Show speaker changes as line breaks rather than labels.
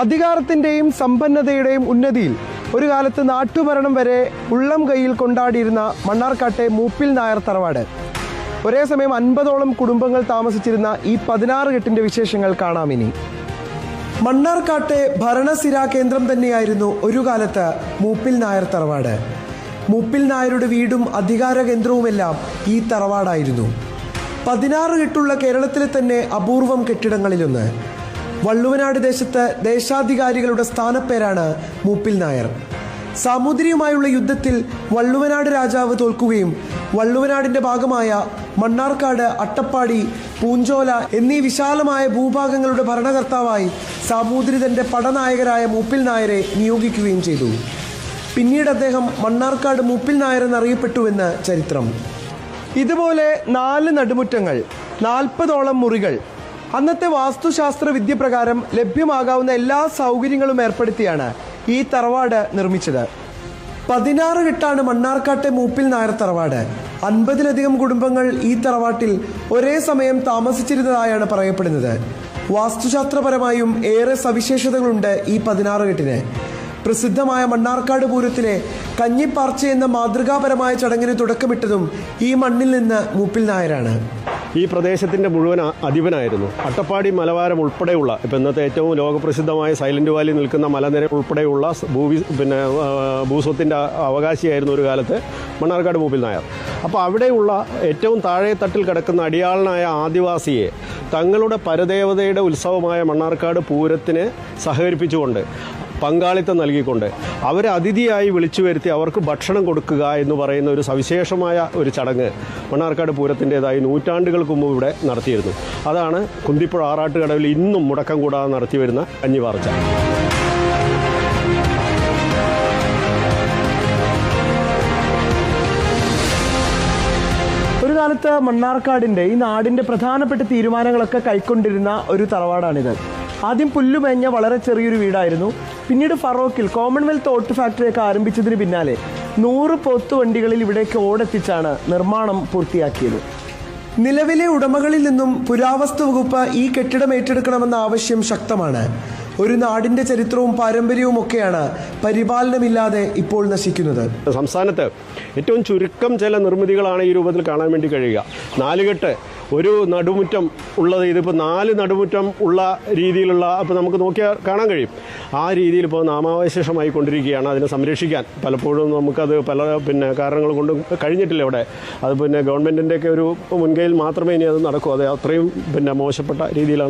അധികാരത്തിൻ്റെയും സമ്പന്നതയുടെയും ഉന്നതിയിൽ ഒരു കാലത്ത് നാട്ടുഭരണം വരെ ഉള്ളം കൈയിൽ കൊണ്ടാടിയിരുന്ന മണ്ണാർക്കാട്ടെ മൂപ്പിൽ നായർ തറവാട്. ഒരേ സമയം 50ഓളം കുടുംബങ്ങൾ താമസിച്ചിരുന്ന ഈ 16 കെട്ടിൻ്റെ വിശേഷങ്ങൾ കാണാം ഇനി. മണ്ണാർക്കാട്ടെ ഭരണസിരാ കേന്ദ്രം തന്നെയായിരുന്നു ഒരു കാലത്ത് മൂപ്പിൽ നായർ തറവാട്. മൂപ്പിൽ നായരുടെ വീടും അധികാര കേന്ദ്രവുമെല്ലാം ഈ തറവാടായിരുന്നു. 16 കെട്ടുള്ള കേരളത്തിലെ തന്നെ അപൂർവം കെട്ടിടങ്ങളിലൊന്ന്. വള്ളുവനാട് ദേശത്ത് ദേശാധികാരികളുടെ സ്ഥാനപ്പേരാണ് മൂപ്പിൽ നായർ. സാമൂതിരിയുമായുള്ള യുദ്ധത്തിൽ വള്ളുവനാട് രാജാവ് തോൽക്കുകയും വള്ളുവനാടിന്റെ ഭാഗമായ മണ്ണാർക്കാട്, അട്ടപ്പാടി, പൂഞ്ചോല എന്നീ വിശാലമായ ഭൂഭാഗങ്ങളുടെ ഭരണകർത്താവായി സാമൂതിരി തന്റെ പടനായകരായ മൂപ്പിൽ നായരെ നിയോഗിക്കുകയും ചെയ്തു. പിന്നീട് അദ്ദേഹം മണ്ണാർക്കാട് മൂപ്പിൽ നായർ എന്നറിയപ്പെട്ടുവെന്ന് ചരിത്രം. ഇതുപോലെ 4 നടുമുറ്റങ്ങൾ, 40ഓളം മുറികൾ, അന്നത്തെ വാസ്തുശാസ്ത്ര വിദ്യ പ്രകാരം ലഭ്യമാകാവുന്ന എല്ലാ സൗകര്യങ്ങളും ഏർപ്പെടുത്തിയാണ് ഈ തറവാട് നിർമ്മിച്ചത്. 16 കെട്ടാണ് മണ്ണാർക്കാട്ടെ മൂപ്പിൽ നായർ തറവാട്. 50ലധികം കുടുംബങ്ങൾ ഈ തറവാട്ടിൽ ഒരേ സമയം താമസിച്ചിരുന്നതായാണ് പറയപ്പെടുന്നത്. വാസ്തുശാസ്ത്രപരമായും ഏറെ സവിശേഷതകളുണ്ട് ഈ 16 കെട്ടിന്. പ്രസിദ്ധമായ മണ്ണാർക്കാട് പൂരത്തിലെ കഞ്ഞിപ്പാർച്ച എന്ന മാതൃകാപരമായ ചടങ്ങിന് തുടക്കമിട്ടതും ഈ മണ്ണിൽ നിന്ന് മൂപ്പിൽ നായരാണ്.
ഈ പ്രദേശത്തിൻ്റെ മുഴുവൻ അധിപനായിരുന്നു. അട്ടപ്പാടി മലവാരം ഉൾപ്പെടെയുള്ള ഇപ്പം ഇന്നത്തെ ഏറ്റവും ലോകപ്രസിദ്ധമായ സൈലന്റ് വാലി നിൽക്കുന്ന മലനിര ഉൾപ്പെടെയുള്ള ഭൂസ്വത്തിൻ്റെ അവകാശിയായിരുന്നു ഒരു കാലത്ത് മണ്ണാർക്കാട് മൂപ്പിൽ നായർ. അപ്പോൾ അവിടെയുള്ള ഏറ്റവും താഴെ തട്ടിൽ കിടക്കുന്ന അടിയാളനായ ആദിവാസിയെ തങ്ങളുടെ പരദേവതയുടെ ഉത്സവമായ മണ്ണാർക്കാട് പൂരത്തിന് സഹകരിപ്പിച്ചുകൊണ്ട് പങ്കാളിത്തം നൽകിക്കൊണ്ട് അവരെ അതിഥിയായി വിളിച്ചു വരുത്തി അവർക്ക് ഭക്ഷണം കൊടുക്കുക എന്ന് പറയുന്ന ഒരു സവിശേഷമായ ഒരു ചടങ്ങ് മണ്ണാർക്കാട് പൂരത്തിൻ്റെതായി നൂറ്റാണ്ടുകൾക്ക് മുമ്പ് ഇവിടെ നടത്തിയിരുന്നു. അതാണ് കുന്തിപ്പുഴ ആറാട്ടുകടവിൽ ഇന്നും മുടക്കം കൂടാതെ നടത്തി വരുന്ന കഞ്ഞിപ്പാർച്ച.
ഒരു കാലത്ത് മണ്ണാർക്കാടിൻ്റെ ഈ നാടിൻ്റെ പ്രധാനപ്പെട്ട തീരുമാനങ്ങളൊക്കെ കൈക്കൊണ്ടിരുന്ന ഒരു തറവാടാണിത്. ആദ്യം പുല്ലുമേഞ്ഞ വളരെ ചെറിയൊരു വീടായിരുന്നു. പിന്നീട് ഫറോക്കിൽ കോമൺവെൽത്ത് ഓട്ട് ഫാക്ടറിയൊക്കെ ആരംഭിച്ചതിന് പിന്നാലെ 100 പോത്തുവണ്ടികളിൽ ഇവിടേക്ക് ഓടെത്തിച്ചാണ് നിർമ്മാണം പൂർത്തിയാക്കിയത്. നിലവിലെ ഉടമകളിൽ നിന്നും പുരാവസ്തു വകുപ്പ് ഈ കെട്ടിടം ഏറ്റെടുക്കണമെന്ന ആവശ്യം ശക്തമാണ്. ഒരു നാടിന്റെ ചരിത്രവും പാരമ്പര്യവും ഒക്കെയാണ് പരിപാലനമില്ലാതെ ഇപ്പോൾ നശിക്കുന്നത്.
സംസ്ഥാനത്ത് ഏറ്റവും ചുരുക്കം ചില നിർമ്മിതികളാണ് ഈ രൂപത്തിൽ കാണാൻ വേണ്ടി കഴിയുക. 4 കെട്ട് ഒരു നടുമുറ്റം ഉള്ളത്, ഇതിപ്പോൾ 4 നടുമുറ്റം ഉള്ള രീതിയിലുള്ള അപ്പോൾ നമുക്ക് നോക്കിയാൽ കാണാൻ കഴിയും. ആ രീതിയിൽ ഇപ്പോൾ നാമാവശേഷമായി കൊണ്ടിരിക്കുകയാണ്. അതിനെ സംരക്ഷിക്കാൻ പലപ്പോഴും നമുക്കത് പല കാരണങ്ങൾ കൊണ്ടും കഴിഞ്ഞിട്ടില്ല ഇവിടെ. അത് ഗവൺമെൻറ്റിൻ്റെയൊക്കെ ഒരു മുൻകൈയിൽ മാത്രമേ ഇനി അത് നടക്കൂ. അത് അത്രയും മോശപ്പെട്ട രീതിയിലാണ്.